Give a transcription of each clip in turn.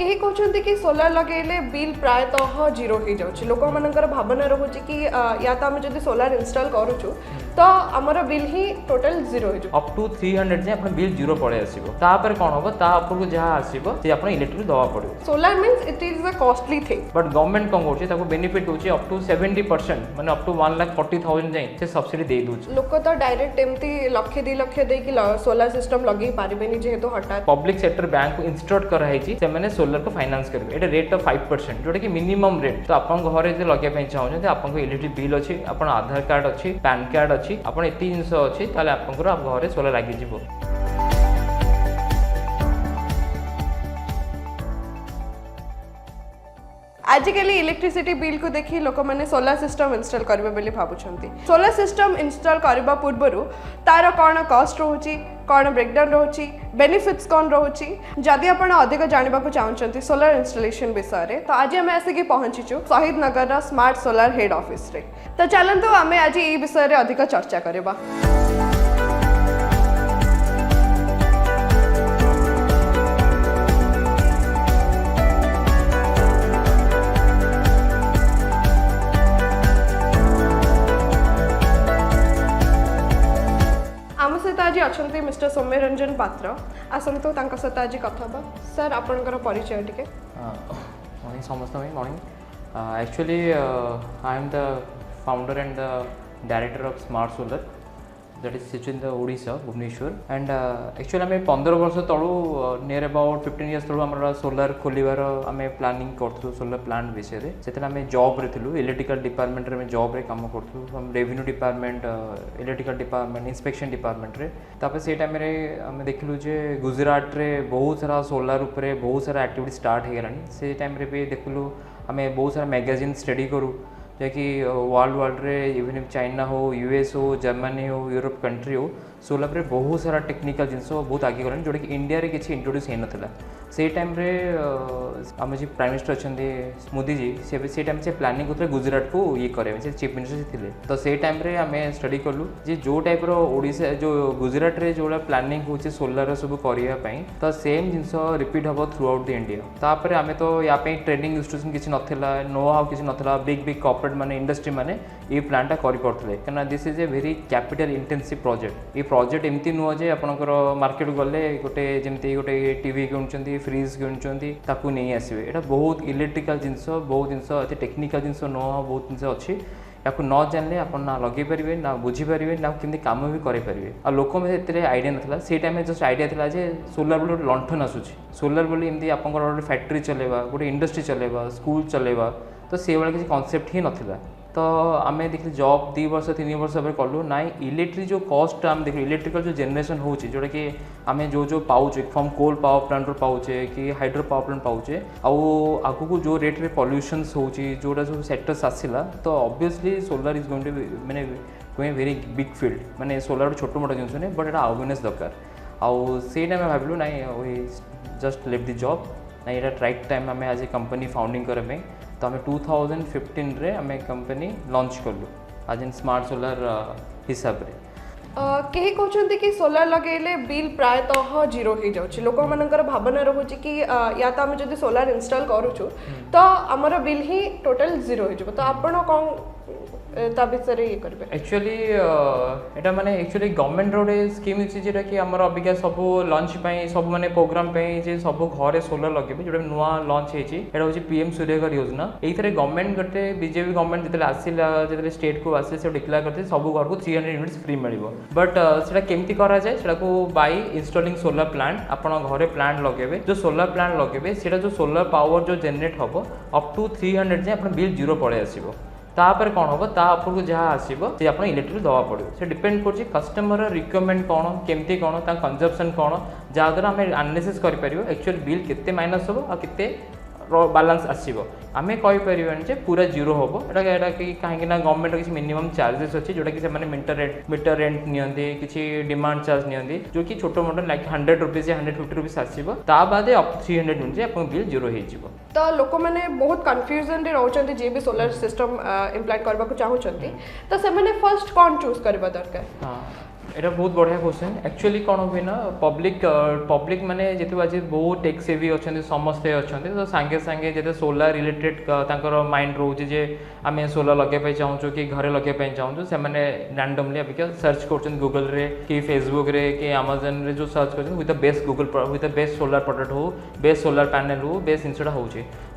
कहीं कहते कि सोलार लगेले बिल प्रायतः जीरो हो जाऊँ लोक मानकर भावना रोचे कि या तो आम जब सोलार इनस्टॉल करूँ तो आमर बिल ही टोटल जीरो हो अप टू 300 जे अपन बिल जीरो पड़े आसीबो तापर कोन होबो ता ऊपर को जहा आसीबो से अपन इलेक्ट्रिक दवा पड़ो solar means it is a costly thing but government कोन होची ताको बेनिफिट होची अप टू 70% माने अप टू 1,40,000 जाई से सब्सिडी दे दोची लोक तो डायरेक्ट एमती लक्ष 2 लक्ष दे कि सोलार सिस्टम लगे पारिबेनी जेहेतु हटात पब्लिक सेक्टर बैंक को इंस्टॉल करा है से मैंने सोलर को फाइनेंस करबे एटा रेट ऑफ 5% जोटा कि मिनिमम रेट तो अपन घरे जे लगे पे चाहौ जे अपन को इलेक्ट्रिक बिल अछि अपन आधार कार्ड अछि पैन कार्ड अछि अपन एती जिंस अछि ताले अपन को आप घरे सोलर लागी जिवो आजिकल इलेक्ट्रिसिटी बिल को देखी लोक मैंने सोलार सिस्टम इंस्टॉल करेंगे बोली भावुंट सोलार सिस्टम इंस्टॉल करने पूर्व तार कौन कॉस्ट रोचे कौन ब्रेकडाउन रोचे बेनिफिट्स कौन रोचे जदि आप अधिक जानवा चाहते सोलार इंस्टॉलेशन विषय में तो आज आम आसिक पहुंचीचु शहीद नगर स्मार्ट सोलार हेड ऑफिस रे तो चलतु आम आज ये विषय में अधिक चर्चा करवा आम सहित आज अच्छा मिस्टर सौम्य रंजन पात्र आसतु सहित आज कथा सर आपंकर परिचय टे मॉर्निंग समस्त morning actually I am the founder and the director of smart solar that is situated in the Odisha Bhubaneswar and actually आम 15 वर्ष तलू नियर अबाउट 15 इयर्स तलू आम सोलर खोलिबार आम प्लानिंग करूँ सोलर प्लांट विषय से आम जॉब रे थिलु इलेक्ट्रिकल डिपार्टमेंट रे जॉब रे काम करूँ हम revenue department electrical department inspection department रे तापर से टाइम रे आम देखलु जे गुजरात रे बहुत सारा सोलर उपरे बहुत सारा एक्टिविटी स्टार्ट हो गलानी से टाइम रे भी देखलु आम बहुत सारा मैगजीन स्टडी करूँ जैकि वर्ल्ड रे इवन चाइना हो यूएस हो जर्मनी हो यूरोप कंट्री हो सोलर पे बहुत सारा टेक्निकल जिनस बहुत आगे गलानी जोटा कि इंडिया रे किसी इंट्रोड्यूस हो नाला से टाइम रे आम जी प्राइम मिनिस्टर अच्छा मोदी जी से टाइम से प्लानिंग करते गुजरात को ये करें से चीफ मिनिस्टर थे तो से टाइम रे आम स्टडी कलु जे जो टाइप ओडिशा जो गुजरात रे जो प्लानिंग हो सोलर सब करने तो सेम जिनस रिपीट हम थ्रू आउट द इंडिया तापर आम तो या ट्रेनिंग इंस्टीट्यूशन किसी नाला नो हाउ किसी नाला बिग बिग कॉर्पोरेट माने इंडस्ट्री माने ये प्लांटा करें क्या this is a very capital intensive project ये प्रोजेक्ट एमती नुह जे आपंकर मार्केट गले गोटे जमी गोटे टीवी किणुंट फ्रिज किणुंट नहीं आसवे यहाँ बहुत इलेक्ट्रिकल जिनस बहुत जिनस टेक्निकल जिनस नो बहुत जिनस अच्छी या न जानले आप ना लगे पारे ना बुझीपारे ना केमती कम भी करेंगे आ लोक में आइडिया नाला से टाइम जस्ट आइडिया था जे सोलर बोले गोटे लंठन आसूसी सोलर बोली एमती आप गोटे फैक्ट्री चलेवा गोटे इंडस्ट्री चलेवा स्कूल चलेवा तो से भाई किसी कॉन्सेप्ट ही नाला तो आम देखिए जॉब 2 वर्ष 3 वर्ष कलु ना इलेक्ट्रिक जो कॉस्ट आम देख इलेक्ट्रिकल जो जेनरेशन हो जोटा कि आम जो पाचे फ्रॉम कोल पावर प्लांट पाचे कि हाइड्रो पावर प्लांट पाचे आगु को जो रेट रे पॉल्यूशंस हो जोटा सब सेक्टर्स आसला तो obviously solar is going to माने गोइंग वेरी बिग फील्ड माने सोलर छोट मोटा जिनस नहीं बट यहाँ अवेयरनेस दरकार आउ से टाइम भाविलु ना वी जस्ट लेव द जॉब ना यहाँ राइट टाइम आम आज कंपनी फाउंडिंग करने तो आम 2015 रे आम कंपनी लॉन्च कलु आज इन स्मार्ट सोलर हिसाब रे कहीं कहते कि सोलार लगेले बिल प्रायतः जीरो हो जाऊँ लोक मानकर भावना रोचे कि या तो आम जब सोलार इनस्टॉल करूँ तो आमर बिल ही टोटल जीरो हो तो आपण कौन ता विषय ये करेंगे एक्चुअली एटा माने एक्चुअली गवर्नमेंट रोडे स्कीम अछि जेटा कि हमर अबिका सब लॉन्च पई सब माने प्रोग्राम पई जे सब घरे सोलर लगेबे जोटा नुवा लॉन्च हेछि एटा होछि पीएम सूर्यघर योजना एथरे गवर्नमेंट गटे बीजेपी गवर्नमेंट जतले आसिला जतले स्टेट को आसे से डिक्लेयर करते सब घर को 300 यूनिट्स फ्री मिलिबो बट सेटा केमती करा जाय सेटा को बाय इंस्टॉलिंग सोलर प्लांट आपण घरे प्लांट लगेबे जो सोलर प्लांट लगेबे सेटा जो सोलर पावर जो जनरेट हबो अप टू 300 जे आपण बिल जीरो पड़े आसीबो तापर कौन हम तापर को जहाँ आसो से आप इलेक्ट्रिक दवा पड़ो से डिपेंड कर कस्टमर रिक्वायरमेंट कौन केमती कौन कंजप्शन कौन जहाँद्वारा आम एनालिसिस कर एक्चुअल बिल केते माइनस हम आ केते बालांस आसो आम कहीपर पूरा जीरो हम यहाँ कहीं गवर्नमेंट किसी मिनिमम चार्जेस अच्छी जोटा कि मीटर रेंट नियंती किसी डिमांड चार्ज नियंती जो कि छोट मोट लाइक 100 रुपीज या 150 रुपीज आसो बाद अप 300 यूनिट आप बिल जीरो हो तो लोक मैंने बहुत कन्फ्यूजन रोचते जे भी सोलर सिस्टम इम्प्लांट करने को चाहते तो से फर्स्ट कौन चूज करवा दरकार हाँ এটা ବହୁତ ବଢ଼ିଆ क्वेश्चन एक्चुअली कौन हुए ना पब्लिक माने जेतु आज बहुत टेक सेवी अच्छे समस्ते अच्छा तो सांगे सांगे जो सोलार रिलेटेड माइंड रोचे जे आम सोलार लगे चाहूँ कि घरे लगे चाहूँ से रैंडमली अबिका सर्च कर गूगल रे कि फेसबुक रे कि अमेजन रे जो सर्च कर with the best Google with the best solar product हो बेस्ट सोलार पैनल हो बेस्ट जिनसा हो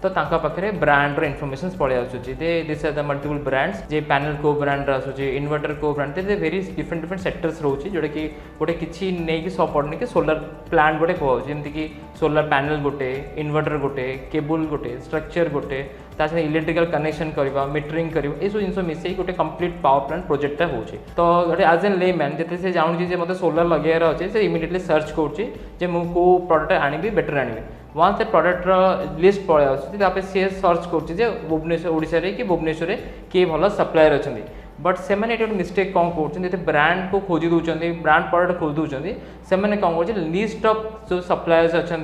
तो पाखे ब्रांड इनफर्मेशन पड़े आसूँ this are the multiple brands जे पैनल को ब्रांड आसूँ इन्वर्टर को brand very different different sectors रोचे जोटा कि गोटे किसी नहीं सब पड़नी कि सोलार प्लांट गोटे कहुचे जमीक कि सोलार पैनल गोटे इन्वर्टर गोटे केबुल गोटे स्ट्रक्चर गोटे ताकि इलेक्ट्रिकल कनेक्शन करवा मीटरिंग कर सब जिन मिसई गोटे कंप्लीट पावर प्लांट प्रोजेक्टा होचे तो गोटे आज एन ले मैन जिते से जानूँ मतलब सोलार लगे अच्छे से इमिडिएटली सर्च करुँचे मुझे कौ प्रोडक्ट आनी बेटर आनी वहाँ से प्रोडक्टर लिस्ट पड़े आसपे सी सर्च कर भुवनेश्वर ओडिशा रे कि भुवनेश्वर किए भल सप्लायर अच्छा बट से मैंने मिस्टेक कौन कर ब्रांड को खोजी दूसरा ब्रांड प्रोडक्ट खोज दूसरा से मैंने कौन कर लिस्ट ऑफ जो सप्लायर्स अच्छा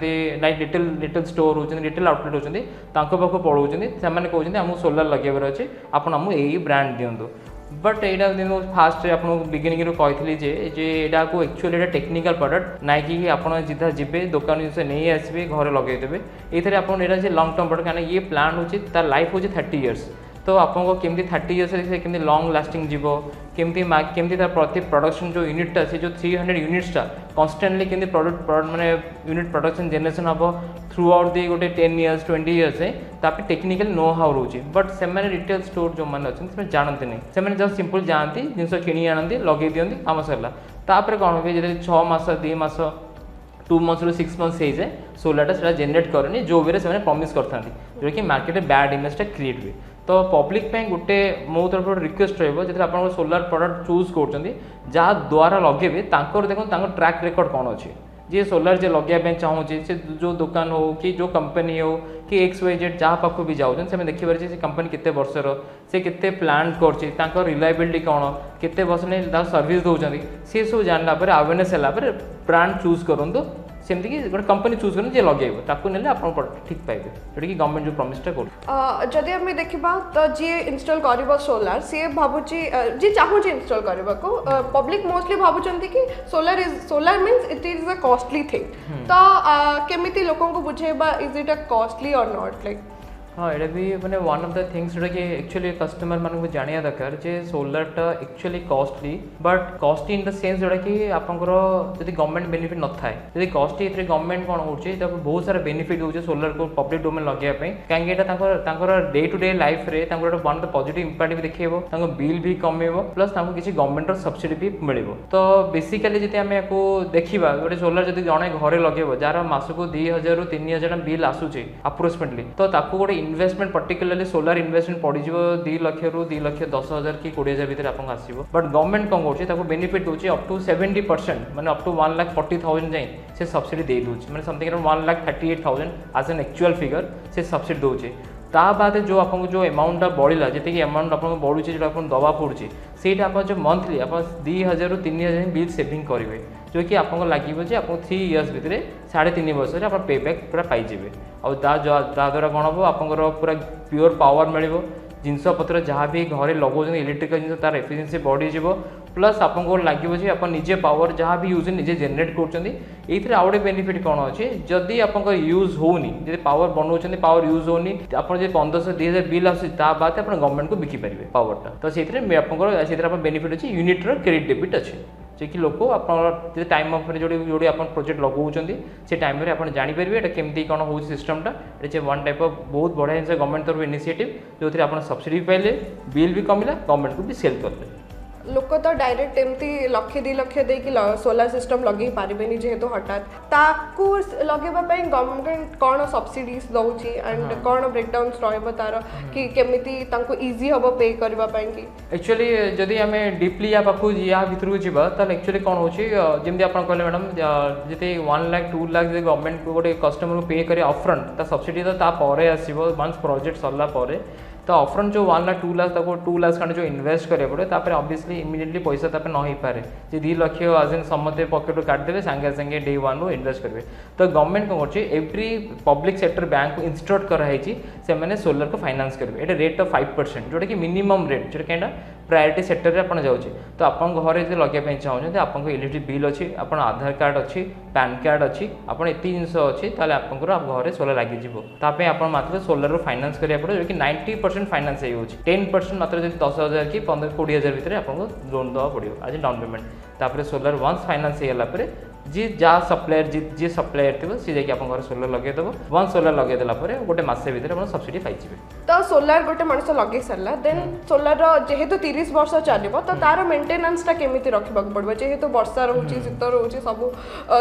लाइक लिटिल स्टोर होती रिटेल आउटलेट होती पाखक पढ़ाऊँ से कहते आमको सोलार लगेबार अच्छे आपको आमको यही ब्रांड दिंतु बट यहाँ फास्ट आपको बिगिनिंग कही जे को एक्चुअली एटा टेक्निकल प्रोडक्ट ना कि आप सीधा जी दुकान से नहीं आसबे घरे लगेदेवे ये आप लंग टर्म प्रोडक्ट कहीं ये प्लान हो तार लाइफ हो 30 इयर्स तो आपको केमती 30 इयर्स केमती लॉन्ग लास्टिंग जीव केमती तार प्रति प्रोडक्शन जो यूनिटा से जो 300 यूनिट्सटा कन्स्टांटली केमती प्रोडक्ट माने यूनिट प्रोडक्शन जनरेशन हम थ्रू आउट दी गोटे 10 इयर्स 20 इयर्स तापर टेक्निकल नो हाउ रोचे बट से रिटेल स्टोर जो मैंने अच्छे जानते नहीं से जस्ट सिंपल जाती जिन कि आनती लगे दिखती आम सरला तापर कौन हुए जो 6 मास 2 मास 2 मंथ्स रू 6 मंथ्स हो जाए सोलारटा से जनरेट करनी जो वे से प्रमिश करते जोटा कि मार्केट में बैड इमेजटा क्रिएट हुए तो पब्लिक गोटे मो तरफ रिक्वेस्ट रहा आप सोलार प्रोडक्ट चूज कर द्वारा लगे देखो ट्रैक रिकॉर्ड कौन अच्छी जी सोलार जे लगे चाहूँगी से जो दुकान हो कि जो कंपनी हो कि XYZ जहाँ पाख भी जाऊँ से देखिए से कंपनी केते वर्षर से केते प्लान कर रिलायबिलिटी कौन केते वर्ष नहीं सर्विस दौरान सी सब जानला अवेयरनेस है ब्रांड चूज करूँ सेमती कि गोटे कंपनी चूज करनी जे लगे ताकू नेले आप ठीक पाइबे जोटा कि गवर्नमेंट जो प्रॉमिसटा कर जदि आम देखा तो जी इंस्टॉल कर सोलार सी भावुची जी चाहूँ इंस्टॉल करने को पब्लिक मोस्टली भावुंट कि solar means it is a costly thing तो केमिति लोकों को बुझेबा इज इट अ कॉस्टली और नॉट लाइक हाँ ये भी मैंने वन ऑफ द थिंग्स जोटा कि एक्चुअली कस्टमर मानक जाना दरकार जे सोलारटा actually costly but costly in the sense जोटा कि आपंकर जब गवर्नमेंट बेनिफिट न थाए जब कॉस्टली ये गवर्नमेंट कौन हो बहुत सारा बेनिफिट हो सोलार को पब्लिक डोमेन लगेवाई कहीं डे टू डे लाइफ रे one of the positive impact भी देखो बिल भी कमेब प्लस किसी गवर्नमेंट सब्सिडी भी मिल तो बेसिकली जब आम आपको देखा गोटे सोलार जब जड़े घरे लगे जार मासक 2000 रू 3000 बिल आसूचे अप्रोक्सीमेटली तो गोटे इन्वेस्टमेंट पर्टिकुलरली सोलार इन्वेस्टमेंट पड़ 2 लाख रू 2,10,000 कि 20,000 भितर आपको आसो बट गवर्नमेंट कौन कर बेनिफिट दूसरी अप टू 70% मैंने अप टू 1,40,000 जाए से सब्सिडी दे दूसरी मैंने समथिंग अराउंड 1,38,000 आज एन एक्चुअल फिगर से सब्सिडी दूसरे ता बाद जो आपको जो अमाउंटा बढ़ला जी अमाउंट आप बढ़ुचे जो आप दवा पड़ुचे से जो मंथली आप 2,000 रू 3,000 बिल सेविंग करेंगे जो कि आपको लगे आपको 3 इयर्स भितर 3.5 वर्ष आप पे बैक पूरा पाइबे द्वारा कौन हम आप पूरा प्योर पावर मिल जिनस पत्र जहाँ भी घरे लगौन इलेक्ट्रिकल जिन तार एफिशिएंसी बढ़ीज प्लस आपको लगे आप निजे पावर जहाँ भी यूज निजे जेनेट कर आउ गए बेनिफिट कौन अच्छे जदि आप यूज होनी जब पावर बनाऊँ पावर यूज होनी आप 1500 2,000 बिल आसा बाद आप गवर्नमेंट को बिकी पारे पावरटा तो से आप बेनिफिट अच्छे यूनिट्र क्रेडिट डेबिट अच्छे जे कि लोक आप टाइम ऑफ जो आप प्रोजेक्ट लगाऊँ से टाइम आप जानीपारे ये केमती कौन हो सिस्टमटा ये वन टाइप ऑफ बहुत बढ़िया जिन गवर्नमेंट तरफ इनिशिएटिव जो थी आप सब्सिडी पाइले बिल भी कमिला गवर्नमेंट को भी सेल करते लोक तो डायरेक्ट एमती 1,00,000 2,00,000 देकी सोलार सिस्टम लगे पारे जेहेतु हठात ताकू लगेवाई गवर्नमेंट कौन सब्सिडीज दौची एंड कौन ब्रेकडाउन तार कि केमिति तांको इजी हम पे करने की एक्चुअली जदि आम डीपली या पाखु या भितर जावा एक्चुअली कौन होमती आप कहले मैडम जिते 1 लाख 2 लाख गवर्नमेंट को गोटे कस्टमर को पे करे अपफ्रंट सब्सिडी तो तापर आसो वंस प्रोजेक्ट सरला तो अपफ्रंट जो 1 लाख 2 लाख 2 लाख खंड जो इन्वेस्ट करें पड़े तापर ऑब्वियसली इमीडिएटली पैसा तापर न हो पारे जे 2 लाख आज समस्ते पॉकेट काटिदेवे सांगे सांगे डे 1 रू इन्वेस्ट करेंगे तो गवर्नमेंट कौन कर एवरी पब्लिक सेक्टर बैंक को इंस्टॉल कराई से मैंने सोलर को फाइनेंस करेंगे ये रेट ऑफ 5% जोटा कि मिनिमम रेट जो कहीं प्रायोरिटी सेक्टर में आपन जाउछि तो आपन घरे जे लगे पे चाहउछन आपन इलेक्ट्रिक बिल अछि आपन आधार कार्ड अछि पैन कार्ड अछि आपन एति जिंस अछि ताले आपन घरे सोलर लागि जिवो तापे आपन मात्र सोलर रो फाइनेंस करिया पड़ो जो कि 90% फाइनेंस हे होछि 10% मात्र जे 10000 की 15-20,000 भितर आपन लोन दवा पड़ियो आज डाउन पेमेंट तापर सोलर वंस फाइनेंस हेला परे जी जा सप्लायर जी सप्लायर थी सी जाकि आप घर सोलर लगे देव वन सोलर लगे देला परे गोटे मासे भितर आप सब्सिडी पाइबे तो सोलर गोटे मनुष्य लगे सारा देन सोलर जेहेतु 30 वर्ष चलो तो तार मेंटेनेंस टा केमिति रखबा पड़बो जेहेतु वर्षा रहउची शीत रहउची सब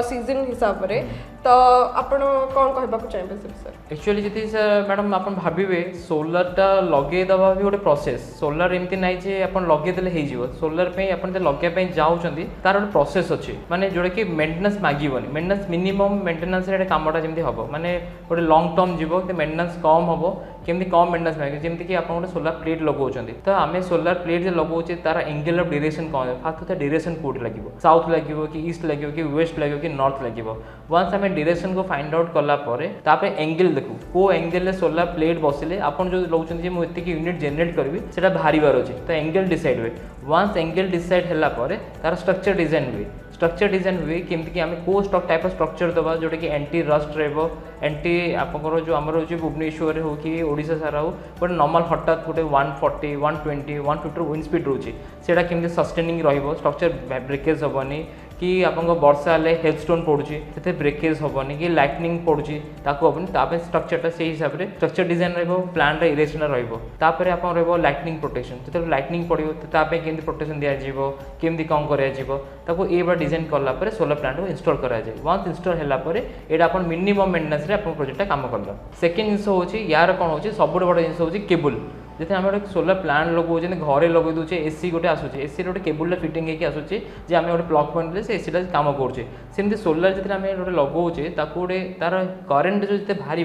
सीजन हिसाब रे तो आपण कोन कहबा को चाहबे सर एक्चुअली जति मैडम आपण भाबिबे सोलर टा लगे दबा भी गोटे प्रोसेस सोलर एमती नाही जे आपण लगे देले हे जीवो सोलर पे आपण जे लगे पे जाउचंदी तार गोटे प्रोसेस अछि माने जोडे कि मेंटेनेंस मागिबोनी मेंटेनेंस मिनिमम मेंटेनेंस रे कामटा जेमती हबो माने गोटे लॉन्ग टर्म जीवो कि मेंटेनेंस कम हबो केमती कम मेंटेनेंस मागे जेमती कि आपण गोटे सोलर प्लेट लगौचंदी तो आमे सोलर प्लेट जे लगौचे तार angle of duration cone fast तो ड्यूरेशन कोड लागिवो साउथ लागिवो कि ईस्ट लागिवो कि वेस्ट लागिवो कि नॉर्थ लागिवो वंस आमे ड्यूरेशन को फाइंड आउट करला परे तापे एंगल देखु को एंगल ले सोलर प्लेट बसिले आपण जो लौचंदी जे मो एति कि यूनिट जनरेट करबी सेटा भारी बार अछि तो एंगल डिसाइड हुए वंस एंगल डिसाइड हला परे तार स्ट्रक्चर डिजाइन हुए स्ट्रक्चर डिजाइन हुए केमती कि आम को स्टॉक टाइप ऑफ स्ट्रक्चर दबा जोटा कि एंटी रस्ट रहो एंटी आपंकर जो आमर हो भुवनेश्वर हो कि ओडिशा सारा हो गोटे नॉर्मल हठात गोटे 140 120 150 विंड स्पीड रोचे सेटा केमती सस्टेनिंग रहिबो स्ट्रक्चर ब्रेकेज हेबनी कि आपन वर्षा हेल्ले हेलस्टोन पड़ुची से ब्रेकेज हेबनी कि लाइटनिंग पड़ुची ताको हेबनी तापे स्ट्रक्चरटा से हिसाब से स्ट्रक्चर डिजाइन रहिबो प्लान रे इरेक्शन रहिबो तापरे आपन रहिबो लाइटनिंग प्रोटेक्शन जते लाइटनिंग पड़िबो तापे केमती प्रोटेक्शन दिया जिवो केमती कम करिया जिवो ताको ए बा डिजाइन करला परे सोलर प्लांट को इंस्टॉल करा जाय वंस इंस्टॉल हैला परे एटा अपन मिनिमम मेंटेनेंस रे अपन प्रोजेक्ट काम करला सेकंड जिंस होची यार कोन होची सबुठ बड़ जिंस होची केबल जैसे आम गोटे सोलर प्लांट लगौचे घरे लगे दूचे एसी गोटे आसूचे एसी गोटे केबुल फिटिंग होकर आसूचे जे आम गोटे प्लग पॉइंट से एसी काम करुचे सेमती सोलर जो आम गोटे लगौचे गोटे तार करेन्ट जो जिते बाहर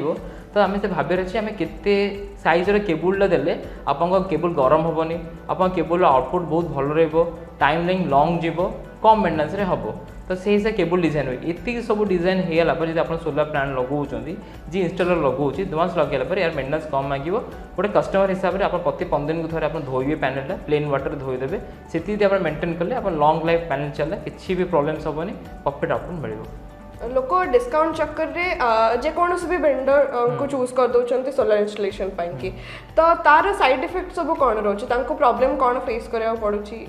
तो आम से भावे अच्छे आम के सैजर केबुल देले आप केबुल गरम हेनी आप केबुल आउटपुट बहुत भल टाइम लाइन लंग जीव कम मेंटेनेंस रे हम तो से हिसाब केबुल डिजाइन हुए ये सब डिजाइन होगा पर जब आप सोलर प्लांट लगौंट जी इंस्टॉलर लगौचे वंस लगे पर यार मेंटेनेंस कम मांग गोटे कस्टमर हिसाब से आप प्रति 15 दिन को थोड़े आप धोइबे पैनल प्लेन वाटर धोईदेवे से आप मेंटेन कले आप लंग लाइफ पैनल चले किसी भी प्रॉब्लम्स हेनी प्रॉफिट आउटपुट मिल लोक डिस्काउंट चक्कर रे जेकोसी भी वेंडर को चूज कर दौरान सोलर इंस्टॉलेशन की तो तार साइड इफेक्ट सब कौन रोचे प्रॉब्लम कौन फेस करा पड़ुची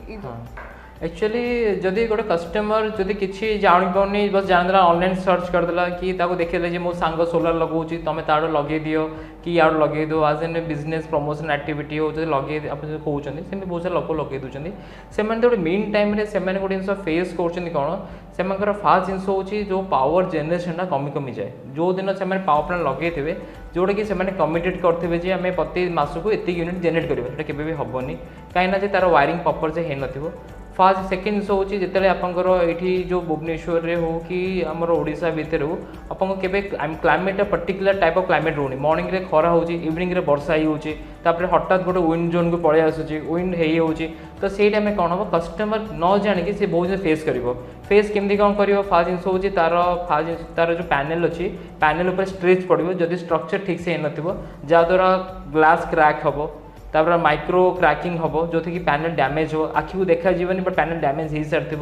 एक्चुअली जदि गोटे कस्टमर जदि किसी जापानी बस जानदेला ऑनलाइन सर्च करदेला कि देखिए जे मो सांग सोलर लगौची तुम ताड़ लगे दियो कि यार लगे दो आज एन बिजनेस प्रमोशन एक्टिविटी हो लगे कहते सेमती बहुत सारे लोक लगे दूसरी से गोटे मेन टाइम से गोटे जिन फेस कर कौन से फास्ट जिन हो जो पावर जेनेरेशन कमी कमी जाए जो दिन से पावर प्लांट लगे जोटा कि कमिटेड करते जे आम प्रति मास को एत यूनिट जेनेरेट करेंगे केवे भी हेनी कहीं तार वायरिंग प्रॉपर से हो फास्ट सेकेंड जिन हूँ जिते आपंकर ये जो भुवनेश्वर रे हो कि आमर ओडिशा भितर हो आपको केवे climate particular type of climate रोनी मॉर्निंग रे खरा हो इवनिंग रे वर्षा ही हठात गोटे विंड जोन को पड़े आसूची विंड हो तो से टाइम कौन हम कस्टमर न जाणिकी से बहुत फेस कर फेस केमती कौन कर फास्ट जिन हूँ तार जो पैनल अच्छी पैनल उपर स्ट्रेच पड़ो जदि स्ट्रक्चर ठीक से हो जहाद्वारा ग्लास क्रैक हम तापर माइक्रो क्रैकिंग हम जो कि पैनल डैमेज हो आखि को देखा जीवन बट पैनल डैमेज हो सारी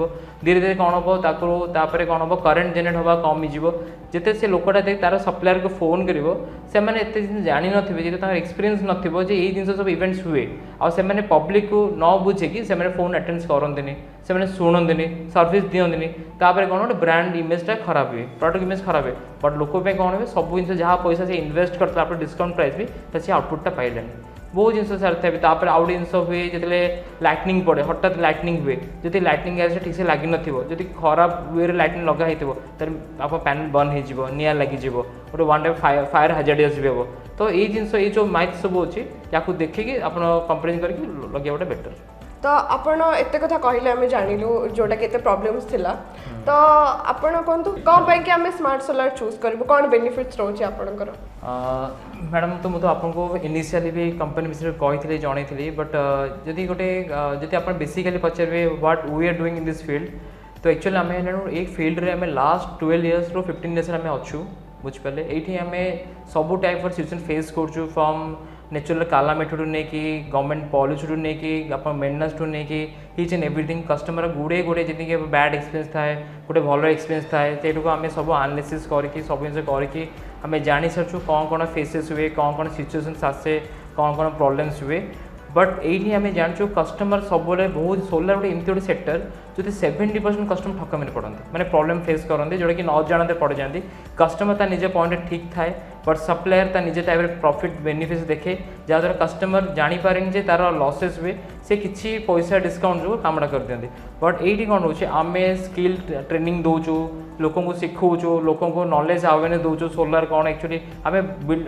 धीरे धीरे कौन हम तापर कौन हम करेन्ट जेनेट हवा कम हो जिते से लोकटा देख तार सप्लायर को फोन कर से जानी नथिबे जे तार एक्सपीरियंस नथिबो जे ये जिन सब इवेंट्स हुए आ से पब्लिक को न बुझे कि से फोन अटेंड करते से शुणती सर्विस दिखती तापर कौन गोटे ब्रांड इमेजटा खराब हुए प्रोडक्ट इमेज खराब हुए बट लोक कौन हुए सब जिन जहाँ पैसा से इन्वेस्ट करता डिस्काउंट प्राइस भी तो सी आउटपुटा पाइलानी बहुत जिन सारी थे आउ जिन हुए जो लाइटनिंग पड़े हठात लाइटनिंग हुए जब लाइटनिंग गैस ठीक से लगी नथी खराब वे लाइटनिंग लगाई आप पैनल बंद हो निआ लगी गोटे वन टाइम फायर हाजार्डियस भी हम तो ये जिन ये जो माइक सब अच्छी या देखिए आप कंपेरिजन करके लगे बेटर तो आपण एत कथा कहले आम जानिलु जोटा केते प्रॉब्लम्स थिला तो आपण कहतु कौन पाई कि आम स्मार्ट सोलर चूज करबो कौन बेनिफिट्स रोचे आपणकर मैडम तो मुझे आपको इनिशियली भी कंपनी विषय कही जन बट जदि गोटे जब आप बेसिकली पचारे what we are doing in this field तो एक्चुअली आम एक फील्ड रे आम लास्ट 12 इयर्स रो 15 इयर्स आम अच्छू बुझिपारे ये आम सब टाइप सिचुएसन फेस करूँ फ्रॉम नेचुरल कालामिटी टू नहीं गवर्नमेंट पॉलिसी टू नहीं आप मेन्टेनेंस टू नहीं ईच एंड एवरीथिंग कस्टमर गुड़े गुड़े जी बैड एक्सपीरियंस थाए गोटे भल एक्सपीरियंस थाए से आम सब एनालिसिस करके सब जिन करके आम जानी सार्चु कौन कौन फेसेस हुए कौन कौन सिचुएसन आसे कौन कौन प्रॉब्लम्स हुए बट ये आम जानूँ कस्टमर सब बहुत सोलार गोटे एमती गोटे सेक्टर जो 70% कस्टमर ठकामी पड़ते मैंने प्रॉब्लम फेस करते जोटा कि न जानते पड़ जाती कस्टमर ता निजे पॉइंट ठीक थाए बट सप्लायर ता निजे टाइप प्रॉफिट बेनिफिट देखे जहाँद्वारा कस्टमर जानीपारे तार लॉसेस हुए से किसी पैसा डिस्काउंट जो कामटा कर दिखती बट ये कौन रोचे आम स्किल ट्रेनिंग दौचु लोक को शिखौचु लोक को नॉलेज अवेयरनेस दौचु सोलार कौन एक्चुअली आम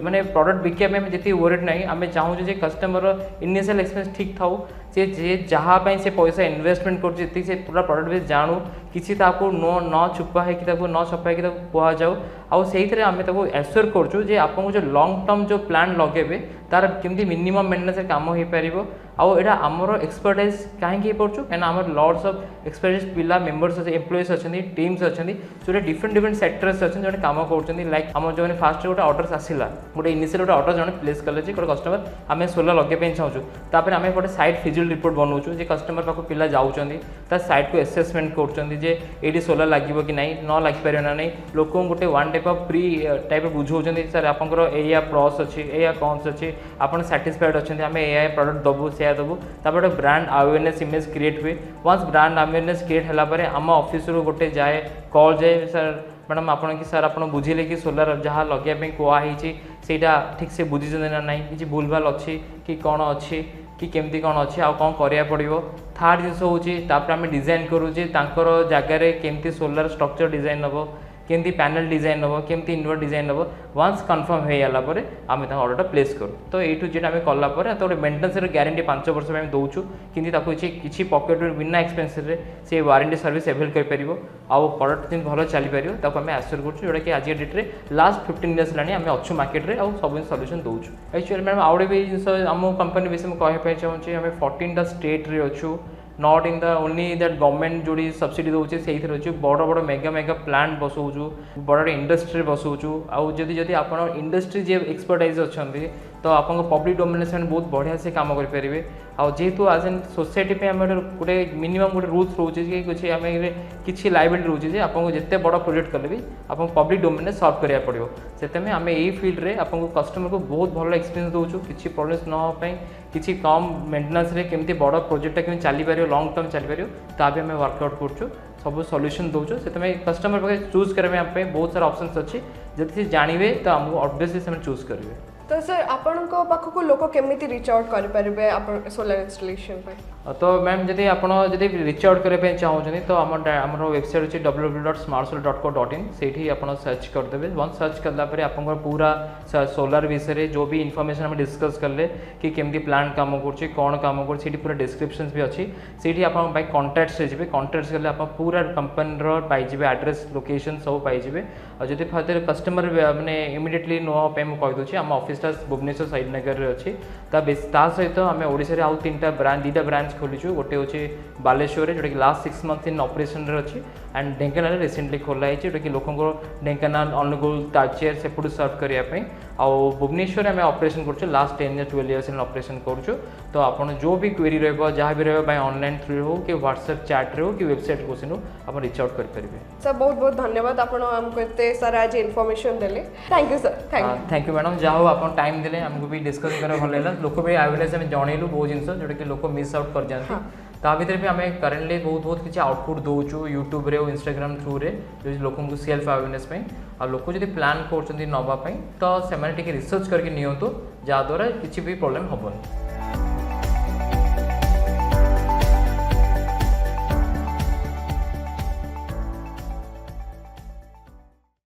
माने प्रोडक्ट बिकापी जी वरीड ना आम चाहूँ जे कस्टमर इनिशियल एक्सपीरियंस ठीक था जे जहाँ से पैसा इन्वेस्टमेंट कर से पूरा प्रोडक्ट भी जानू किसी न छुपा है कि न छपा है कि कह जाऊ आउ से आम एश्योर करूँ जे आपको जो लॉन्ग टर्म जो प्लान लगे तार केमती मिनिमम मेन्टेनेंस काम हो पार आउ एटा आमर एक्सपर्टाइज कहीं पड़ू कहीं आम लॉट्स ऑफ एक्सपर्टाइज पिला मेंबर्स एम्प्लॉइज अच्छा टीम्स अच्छा जो डिफरेंट डिफरेंट सेक्टर्स अच्छे जो काम कर लाइक आम जो फास्ट गोटे ऑर्डर आसला गोटे इनिशियल गोटे ऑर्डर जो प्लेस कले गोटे कस्टमर आम सोलर लगे चाहूँ तापर आम गोटे साइट फिजिकल रिपोर्ट बनाऊँ जे कस्टमर पाक पिला जाऊँगी साइट को एसेसमेंट कर सोलर लगे कि नहीं न लगिपार ना नहीं लोक गोटे one type of pre type बुझाऊँ सर आपंकर एया प्रॉस अच्छी एया कॉन्स अच्छी आप सैटिस्फाइड अच्छा आम ए प्रोडक्ट दबू से दबू तापर गोटे ब्रांड अवेयरनेस इमेज क्रिएट हुए वंस ब्रांड अवेयरनेस क्रिएट है आम ऑफिस रू गोटे जाए कॉल जाए सर मैडम आप सर आप बुझे कि सोलार जहाँ लगे कहुई सेटा ठीक से बुझी ना ना कि भूल भाल अच्छी कि कौन अच्छी कि केमती कौन अच्छी आ कौन करा पड़ो थर्ड जिनस होपर आम डिजाइन करूँ जगार केमती सोलार स्ट्रक्चर डिजाइन हम केमती पैनल डिजाइन हम केमती इनवर्टर डिजाइन हम वंस कन्फर्म हो गलापर आम ऑर्डर प्लेस करूँ तो ये टू जेड आम कलापर तो गोटे मेन्टेनेंस गारंटी 5 वर्ष में दौचु कि किसी पकेट बिना एक्सपेंस से वारंटी सर्विस एवेल कर आउ प्रोडक्ट जिन भल चली पार आम आश्योर करूँ जोटा कि आज डेट्रे लास्ट 15 इयर्स है आम अच्छु मार्केट में आउ सब सल्यूशन दौचु एक्चुअली मैडम आउ भी जिन आम कंपनी विषय में कहना चाहूँगी आम 14टा स्टेट रे अच्छु not in the only that government जो सब्सिडी दूसरे से अच्छे बड़ बड़ मेगा मेगा प्लांट बसाऊँ बड़ इंडस्ट्री बसाऊँ आउ जदि आप इंडस्ट्री जे एक्सपर्टाइज अच्छा तो आप पब्लिक डोमिनेशन बहुत बढ़िया से काम करेंगे आउ जेहेतु आज एन सोसाइटी आम गोटे मिनिमम गोटे रूल्स रोचे कि कुछ आम किसी लाइबिलिटी रोचे आपको जिते बड़ प्रोजेक्ट कले भी आप पब्लिक डोमिनेस सॉल्व करा पड़ो से आम यही फील्ड रे आपको कस्टमर को बहुत भल एक्सपीरियंस दूँ किसी प्रॉब्लम न किसी कम मेन्टेनेंस केमती बड़ प्रोजेक्टा केमी चली पार लॉन्ग टर्म चली पार ता भी आम वर्कआउट करूँ सब सॉल्यूशन दौचु से कस्टमर पाखे चूज करने बहुत सारा ऑप्शंस अच्छी जब जानवे तो आमको ऑब्वियसली से चूज करेंगे तो सर आपण पाखक लोक केमिति रीच आउट करेंगे आप सोलर इंस्टॉलेशन तो मैम जब आप रीच आउट करने चाहूँ तो आम वेबसाइट अच्छे www.smartsolar.co.in से आप सर्च करदे वन सर्च कलापर आप पूरा सोलार विषय जो भी इनफॉरमेशन हम डिस्कस कले कि केमती प्लांट काम कर कौन काम कर पूरा डिस्क्रिप्शन भी अच्छी से आप कॉन्टैक्ट्स जी कॉन्टैक्ट्स कले आप पूरा कंपनी पाइबे एड्रेस लोकेशन सब पाइबे और जब फर्दर कस्टमर मैंने इमिडिएटली नुआपाई मुझे कहीदे आम ऑफिसटा भुवनेश्वर साइड नगर अच्छी सहित आम ओडिशा आउ 2टा ब्रांच खोलीचु गोटे हूँ बालेश्वर जोटा कि लास्ट 6 मंथ इन ऑपरेशन अच्छी एंड ढेंकानाल रिसेंटली खोला जोटा कि लोक ढेंकानाल अनुगुल तालचेर सेपटू सर्व करने आउ भुवनेश्वर आम ऑपरेशन कर लास्ट 10 या 12 इयर्स इन ऑपरेशन करूँ तो आप जो भी क्वेरी रहा भी रहा ऑनलाइन थ्रू हो कि व्हाट्सएप चैट हो कि वेबसाइट क्वेश्चन हो आप रीच आउट करेंगे सर बहुत बहुत धन्यवाद आपको एत सारा आज इनफॉरमेशन देले thank you sir thank you madam जहाँ हो आप टाइम देले हमको भी डिस्कस कर भल लगा लोक भी अवेयरनेस आम जनइलु बहुत जिन जोटा कि लोक मिस आउट कर जाते ता भर भी आम करेन्टली बहुत किसी आउटपुट दौचु यूट्यूब रे और इंस्टाग्राम थ्रू रे जो लोक सेल्फ अवेयरनेस आ लोक जो प्लान कर नापी तो से रिसर्च करके नियंतु जहाँद्वारा किसी भी प्रॉब्लम हेनी।